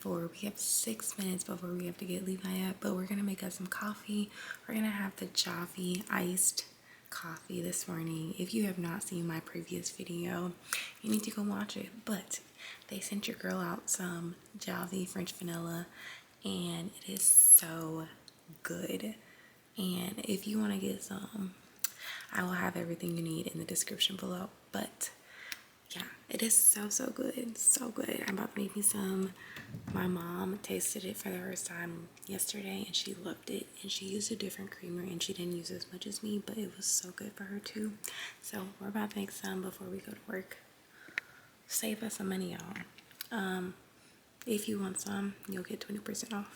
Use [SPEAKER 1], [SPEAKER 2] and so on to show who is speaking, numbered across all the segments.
[SPEAKER 1] before. We have 6 minutes before we have to get Levi up, but we're gonna make us some coffee. We're gonna have the Javy iced coffee this morning. If you have not seen my previous video, you need to go watch it. But they sent your girl out some Javy French vanilla, and it is so good. And if you want to get some, I will have everything you need in the description below. But yeah, it is so good, so good. I'm about to make me some. My mom tasted it for the first time yesterday and she loved it, and she used a different creamer and she didn't use as much as me, but it was so good for her too. So we're about to make some before we go to work. Save us some money, y'all. If you want some, you'll get 20% off.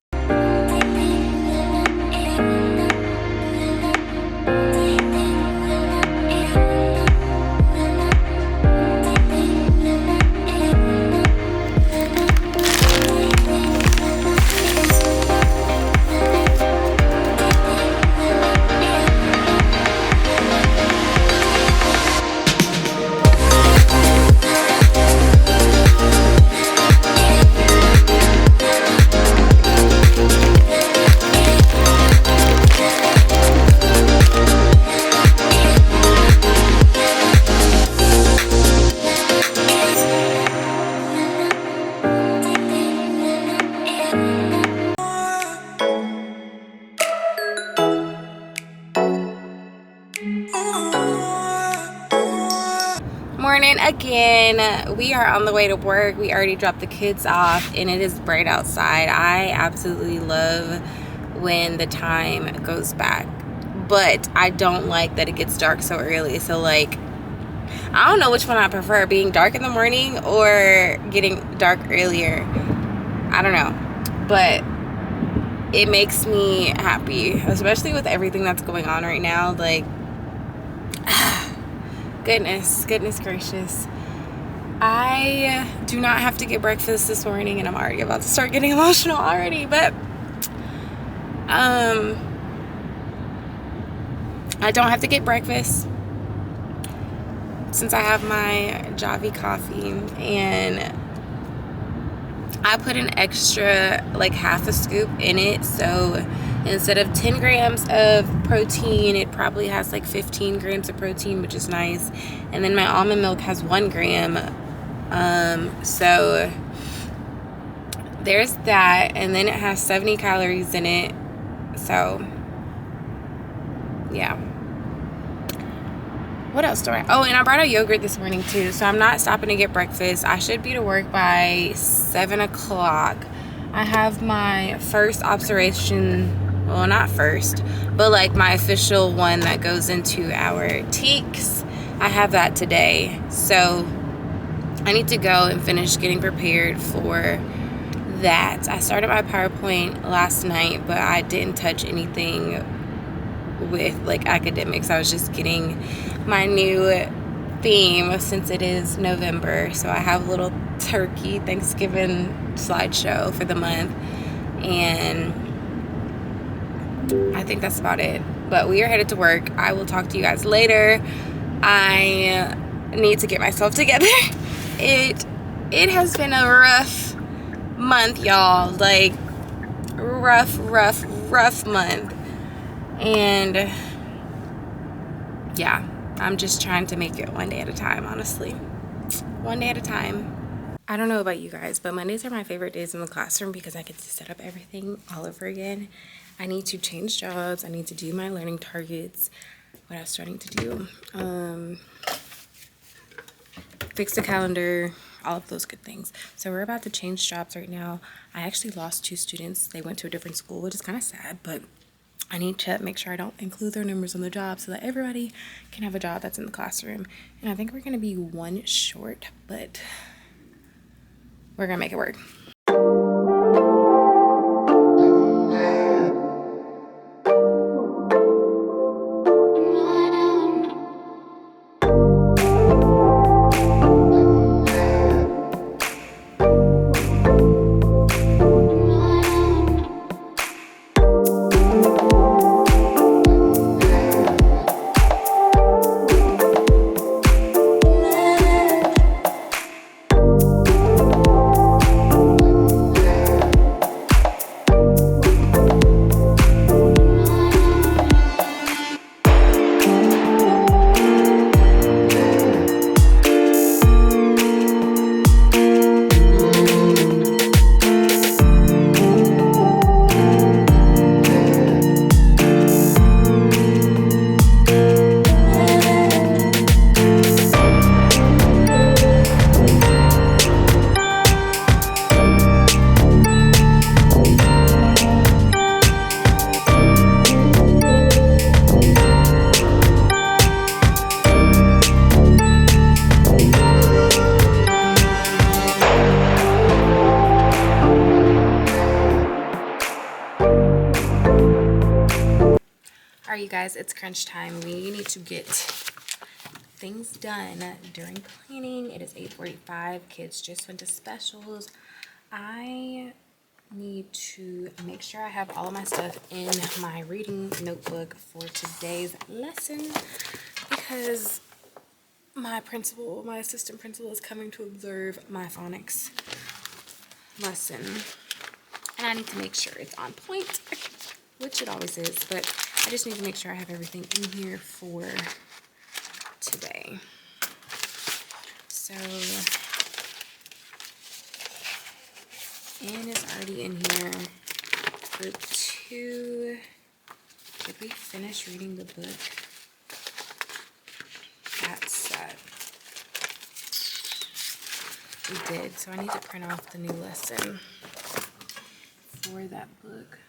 [SPEAKER 1] Morning again. We are on the way to work. We already dropped the kids off and it is bright outside. I absolutely love when the time goes back, but I don't like that it gets dark so early. So like, I don't know which one I prefer, being dark in the morning or getting dark earlier. I don't know, but it makes me happy, especially with everything that's going on right now. Like, goodness gracious. I do not have to get breakfast this morning and I'm already about to start getting emotional already, but I don't have to get breakfast since I have my Javy coffee, and I put an extra like half a scoop in it, so instead of 10 grams of protein, it probably has like 15 grams of protein, which is nice. And then my almond milk has 1 gram. So there's that. And then it has 70 calories in it. So yeah. What else do I? Oh, and I brought a yogurt this morning too. So I'm not stopping to get breakfast. I should be to work by 7 o'clock. I have my first observation. Well, not first, but like my official one that goes into our teaks. I have that today. So I need to go and finish getting prepared for that. I started my PowerPoint last night, but I didn't touch anything with like academics. I was just getting my new theme since it is November. So I have a little turkey Thanksgiving slideshow for the month, and I think that's about it. But we are headed to work. I will talk to you guys later. I need to get myself together. It has been a rough month, y'all. Like rough month. And yeah, I'm just trying to make it one day at a time, honestly. One day at a time. I don't know about you guys, but Mondays are my favorite days in the classroom because I get to set up everything all over again. I need to change jobs. I need to do my learning targets. What I was starting to do. Fix the calendar. All of those good things. So we're about to change jobs right now. I actually lost 2 students. They went to a different school, which is kind of sad, but I need to make sure I don't include their numbers on the job so that everybody can have a job that's in the classroom. And I think we're going to be 1 short, but we're going to make it work. Alright, you guys, it's crunch time. We need to get things done during cleaning. It is 8:45. Kids just went to specials. I need to make sure I have all of my stuff in my reading notebook for today's lesson because my assistant principal is coming to observe my phonics lesson. And I need to make sure it's on point, which it always is, but I just need to make sure I have everything in here for today. So, Anne is already in here. Group 2. Did we finish reading the book? That's set. We did, so I need to print off the new lesson for that book.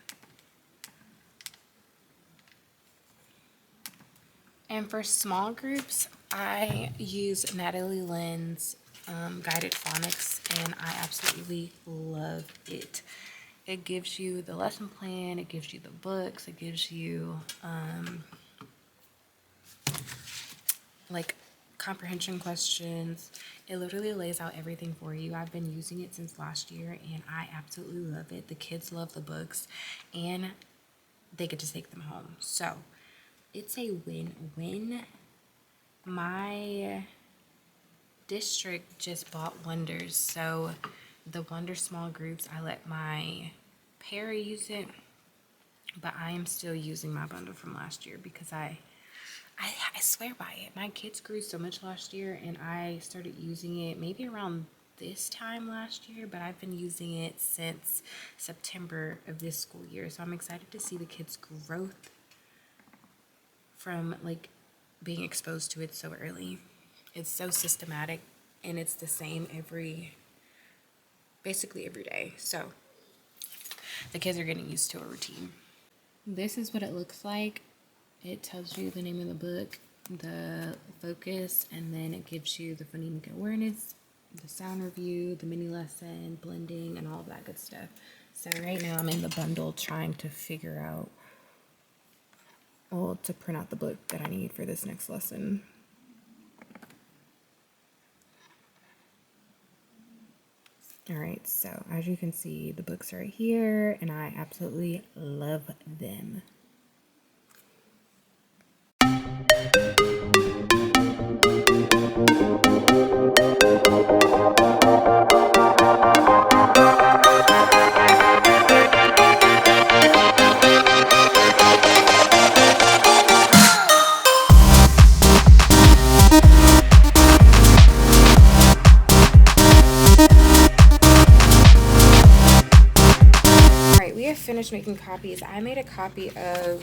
[SPEAKER 1] And for small groups, I use Natalie Lynn's Guided Phonics, and I absolutely love it. It gives you the lesson plan, it gives you the books, it gives you like comprehension questions. It literally lays out everything for you. I've been using it since last year, and I absolutely love it. The kids love the books, and they get to take them home. So it's a win-win. My district just bought Wonders, so the Wonder small groups, I let my pair use it, but I am still using my bundle from last year because I swear by it. My kids grew so much last year, and I started using it maybe around this time last year, but I've been using it since September of this school year, so I'm excited to see the kids' growth from like being exposed to it so early. It's so systematic, and it's the same basically every day. So the kids are getting used to a routine. This is what it looks like. It tells you the name of the book, the focus, and then it gives you the phonemic awareness, the sound review, the mini lesson, blending, and all of that good stuff. So right now I'm in the bundle trying to figure out, to print out the book that I need for this next lesson. Alright, so as you can see, the books are right here, and I absolutely love them. Finished making copies. I made a copy of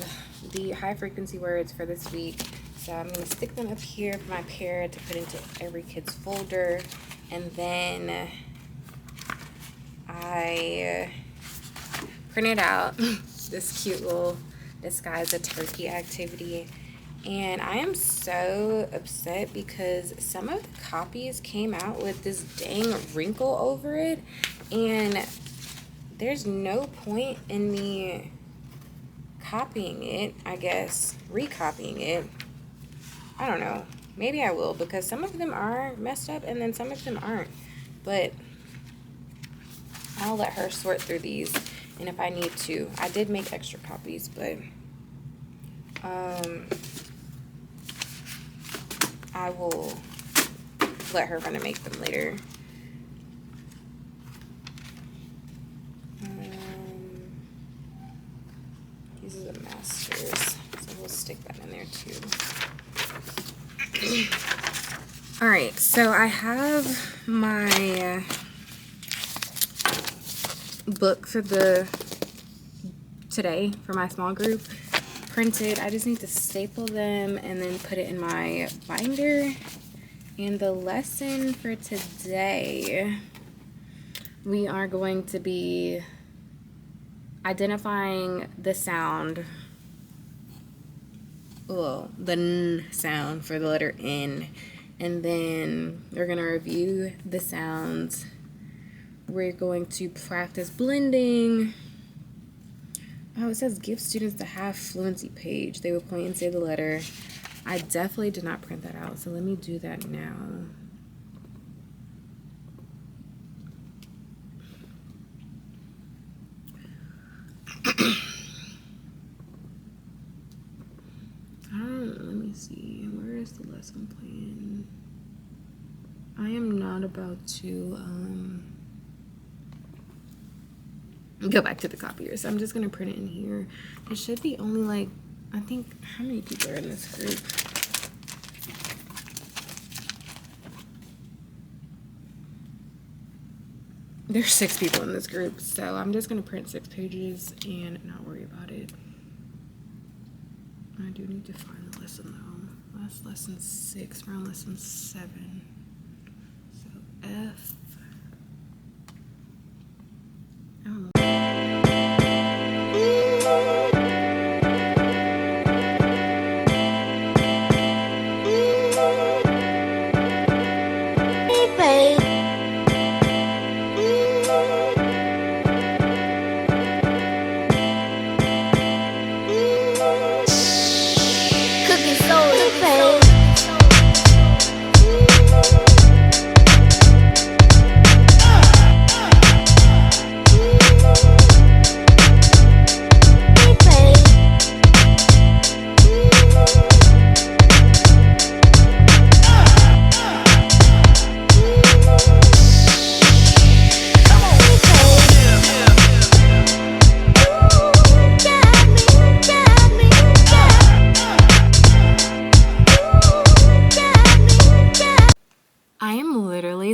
[SPEAKER 1] the high frequency words for this week, so I'm going to stick them up here for my pair to put into every kid's folder, and then I printed out this cute little disguise a turkey activity, and I am so upset because some of the copies came out with this dang wrinkle over it, and there's no point in me copying it, I guess, recopying it. I don't know. Maybe I will, because some of them are messed up and then some of them aren't. But I'll let her sort through these, and if I need to. I did make extra copies, but I will let her run and make them later. These are the masters, so we'll stick that in there too. Alright, so I have my book for today for my small group printed. I just need to staple them and then put it in my binder. And the lesson for today, we are going to be identifying the sound, the N sound for the letter N, and then we're going to review the sounds. We're going to practice blending. Oh, it says give students the half fluency page. They will point and say the letter. I definitely did not print that out, so let me do that now. Let me see. Where is the lesson plan? I am not about to go back to the copier, so I'm just gonna print it in here. It should be only like, I think, how many people are in this group? There's 6 people in this group, so I'm just gonna print 6 pages and not worry about it. I do need to find the lesson though. That's lesson 6, we're on lesson 7. So F. Oh.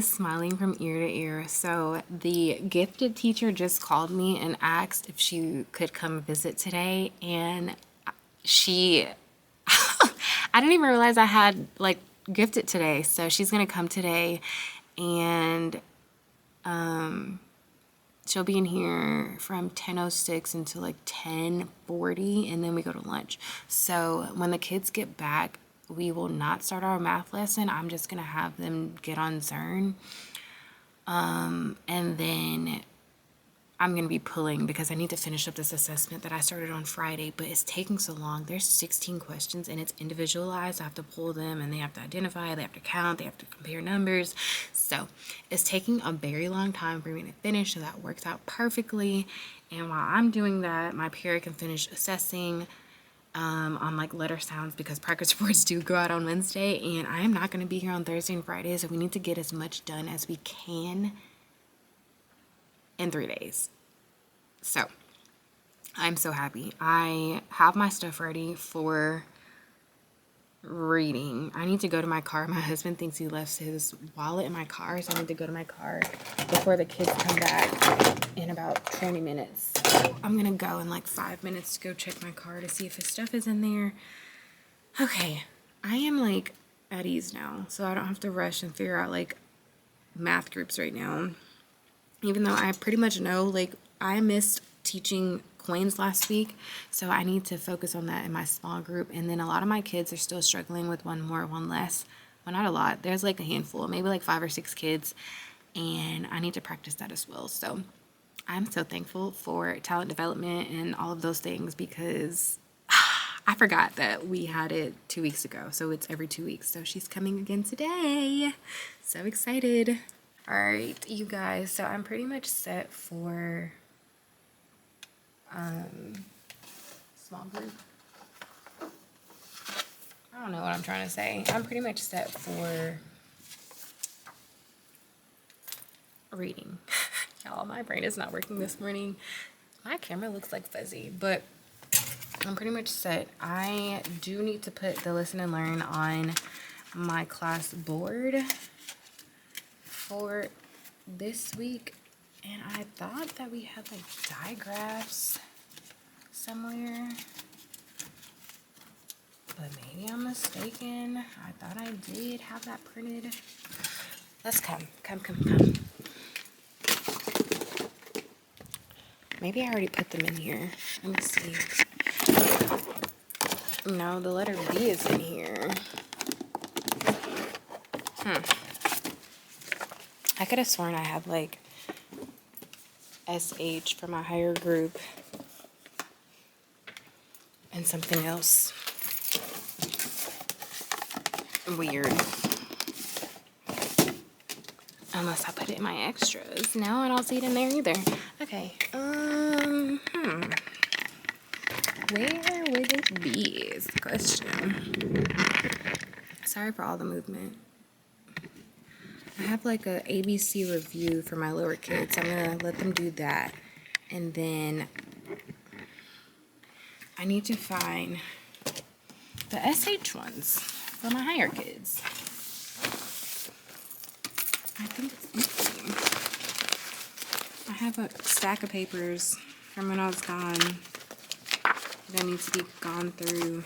[SPEAKER 1] Smiling from ear to ear. So the gifted teacher just called me and asked if she could come visit today, and she I didn't even realize I had like gifted today. So she's gonna come today, and she'll be in here from 10:06 until like 10:40, and then we go to lunch. So when the kids get back, we will not start our math lesson. I'm just gonna have them get on Zern, and then I'm gonna be pulling because I need to finish up this assessment that I started on Friday, but it's taking so long. There's 16 questions and it's individualized. I have to pull them and they have to identify, they have to count, they have to compare numbers. So it's taking a very long time for me to finish, so that works out perfectly. And while I'm doing that, my peer can finish assessing on like letter sounds, because progress reports do go out on Wednesday, and I am not going to be here on Thursday and Friday, so we need to get as much done as we can in 3 days. So I'm so happy. I have my stuff ready for reading. I need to go to my car. My husband thinks he left his wallet in my car, so I need to go to my car before the kids come back in about 20 minutes. So I'm gonna go in like 5 minutes to go check my car to see if his stuff is in there. Okay, I am like at ease now, so I don't have to rush and figure out like math groups right now. Even though I pretty much know, like, I missed teaching coins last week, so I need to focus on that in my small group. And then a lot of my kids are still struggling with one more, one less. Well, not a lot. There's like a handful, maybe like 5 or 6 kids, and I need to practice that as well. So I'm so thankful for talent development and all of those things, because I forgot that we had it 2 weeks ago. So it's every 2 weeks. So she's coming again today. So excited. All right, you guys, so I'm pretty much set for small group. I don't know what I'm trying to say. I'm pretty much set for reading. Y'all, my brain is not working this morning. My camera looks like fuzzy, but I'm pretty much set. I do need to put the listen and learn on my class board for this week, and I thought that we had like digraphs somewhere, but maybe I'm mistaken. I thought I did have that printed. Let's come. Maybe I already put them in here. Let me see. No, the letter B is in here. I could have sworn I had like SH for my higher group. and something else weird. Unless I put it in my extras. No, I don't see it in there either. Okay. Where would it be is the question. Sorry for all the movement. I have like a ABC review for my lower kids. I'm gonna let them do that. And then I need to find the SH ones for my higher kids. I think it's empty. I have a stack of papers from when I was gone that needs to be gone through,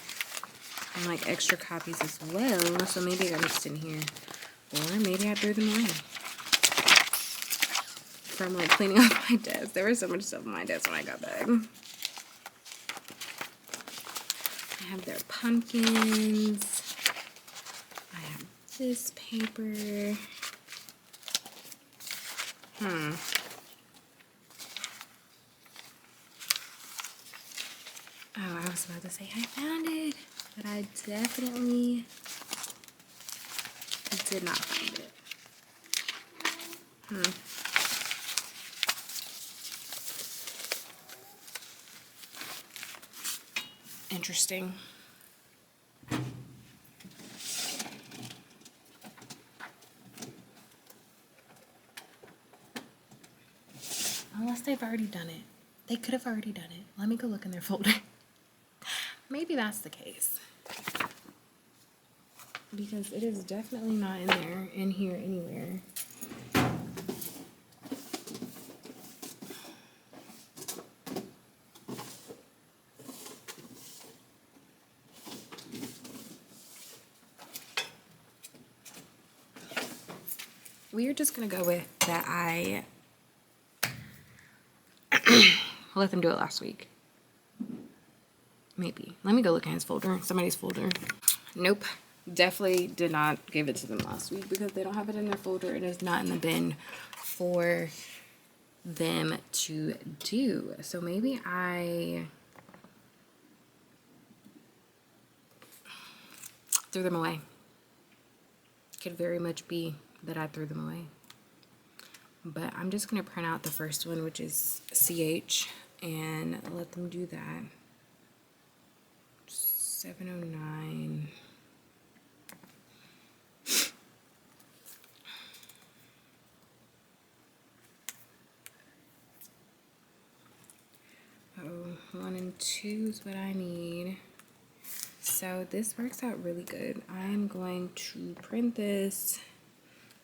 [SPEAKER 1] and like extra copies as well. So maybe I got mixed in here, or maybe I threw them away from like cleaning off my desk. There was so much stuff on my desk when I got back. I have their pumpkins. I have this paper. Oh, I was about to say I found it, but I definitely did not find it. Interesting. Unless they've already done it. They could have already done it. Let me go look in their folder. Maybe that's the case. Because it is definitely not in there, in here anywhere. We are just gonna go with that I let them do it last week. Maybe. Let me go look in his folder, somebody's folder. Nope. Definitely did not give it to them last week because they don't have it in their folder. It is not in the bin for them to do. So maybe I threw them away. Could very much be that I threw them away. But I'm just going to print out the first one, which is CH, and let them do that. 709. Oh, 1 and 2 is what I need. So this works out really good. I'm going to print this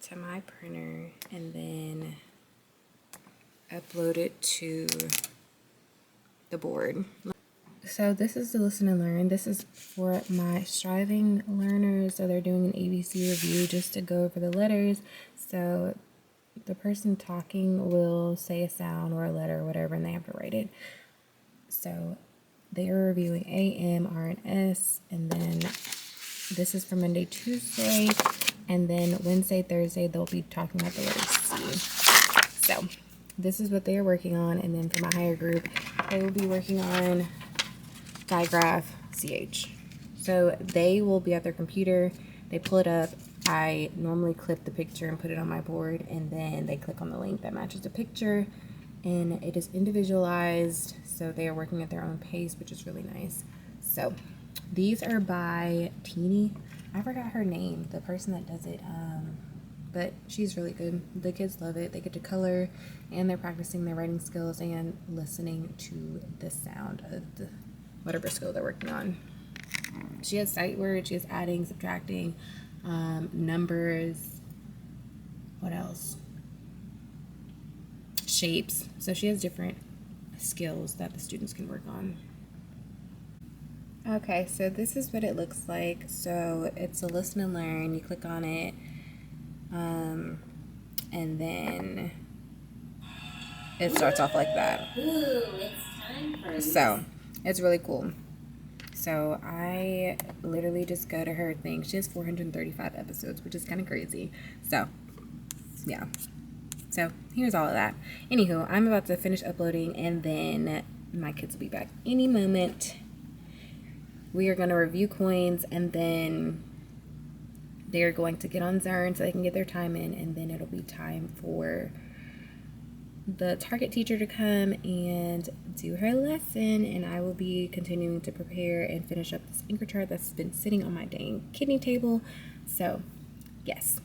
[SPEAKER 1] to my printer and then upload it to the board. So this is the listen and learn. This is for my striving learners. So they're doing an ABC review just to go over the letters. So the person talking will say a sound or a letter or whatever, and they have to write it. So they are reviewing A, M, R, and S, and then this is for Monday, Tuesday, and then Wednesday, Thursday, they'll be talking about the letter C. So this is what they are working on, and then for my higher group, they will be working on digraph CH. So they will be at their computer, they pull it up, I normally clip the picture and put it on my board, and then they click on the link that matches the picture, and it is individualized, so they are working at their own pace, which is really nice. So these are by Teeny. I forgot her name, the person that does it, but she's really good. The kids love it. They get to color, and they're practicing their writing skills and listening to the sound of the whatever skill they're working on. She has sight words, she has adding, subtracting, numbers, what else? Shapes. So she has different skills that the students can work on. Okay, so this is what it looks like. So it's a listen and learn. You click on it, and then it starts off like that.
[SPEAKER 2] Ooh, it's time for
[SPEAKER 1] So it's really cool. So I literally just go to her thing. She has 435 episodes, which is kind of crazy. So yeah. So here's all of that. Anywho, I'm about to finish uploading, and then my kids will be back any moment. we are going to review coins, and then they're going to get on Zern so they can get their time in, and then it'll be time for the target teacher to come and do her lesson, and I will be continuing to prepare and finish up this anchor chart that's been sitting on my dang kidney table. So yes.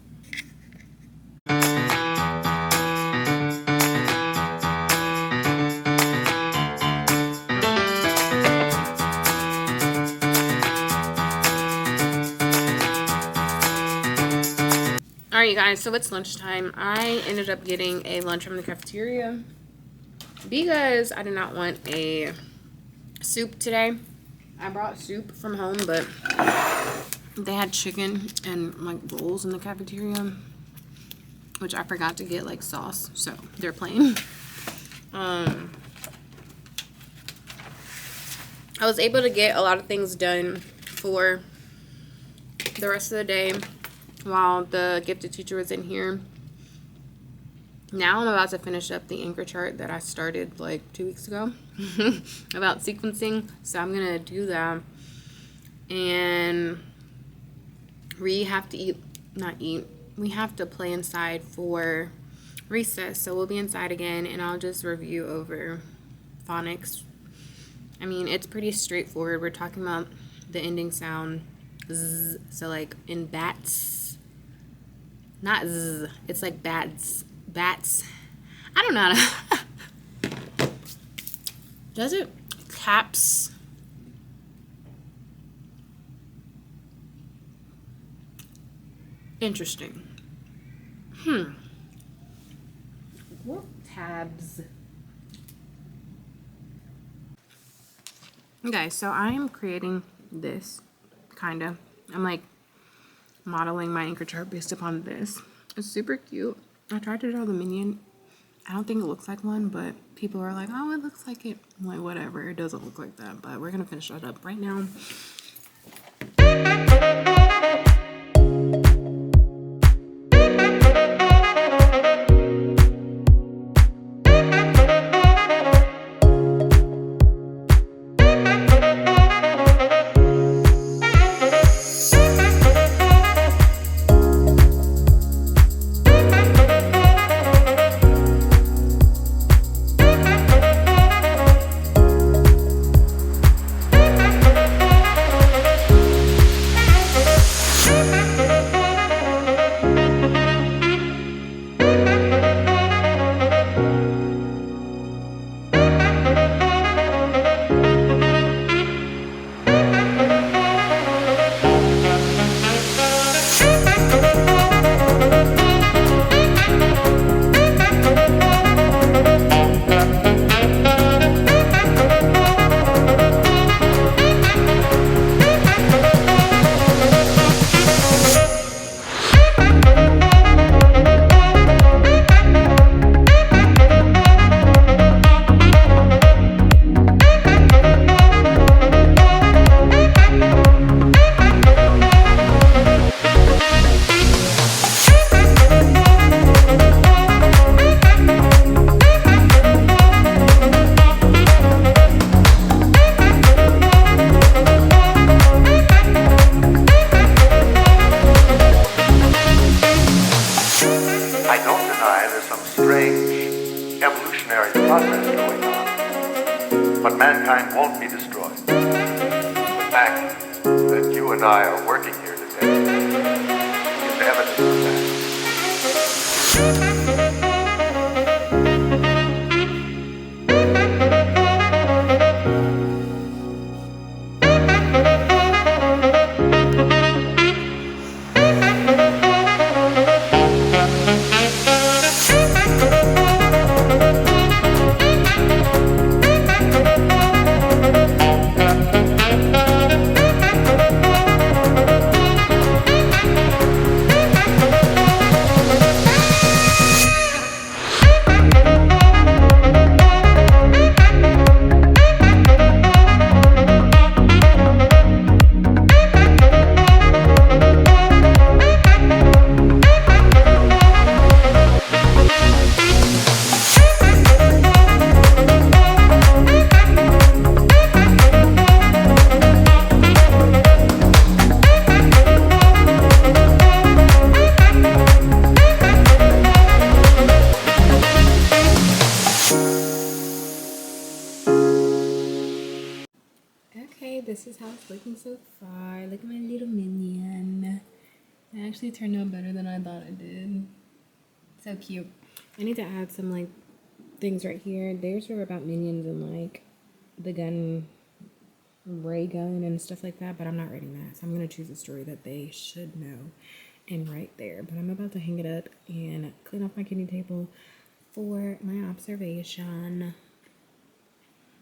[SPEAKER 1] Alright, you guys, so it's lunchtime. I ended up getting a lunch from the cafeteria because I did not want a soup today. I brought soup from home, but they had chicken and like rolls in the cafeteria, which I forgot to get like sauce, so they're plain. I was able to get a lot of things done for the rest of the day while the gifted teacher was in here. Now I'm about to finish up the anchor chart that I started like 2 weeks ago about sequencing. So I'm gonna do that, and we have to we have to play inside for recess. So we'll be inside again, and I'll just review over phonics. I mean, it's pretty straightforward. We're talking about the ending sound z, so like in bats, not z, it's like bats. I don't know how to does it? Caps. Interesting. What tabs? Okay, so I am creating this, kinda. I'm like modeling my anchor chart based upon this. It's super cute. I tried to draw the minion. I don't think it looks like one, but people are like, oh, it looks like it. I'm like, whatever, it doesn't look like that, but we're gonna finish that up right now.
[SPEAKER 3] But mankind won't be destroyed. The fact that you and I are working here today is evidence of that.
[SPEAKER 1] anyway, this is how it's looking so far. Look at my little minion. It actually turned out better than I thought it did. So cute. I need to add some like things right here. There's were about minions and like the gun, ray gun and stuff like that, but I'm not writing that. So I'm gonna choose a story that they should know and write there. But I'm about to hang it up and clean off my kitty table for my observation.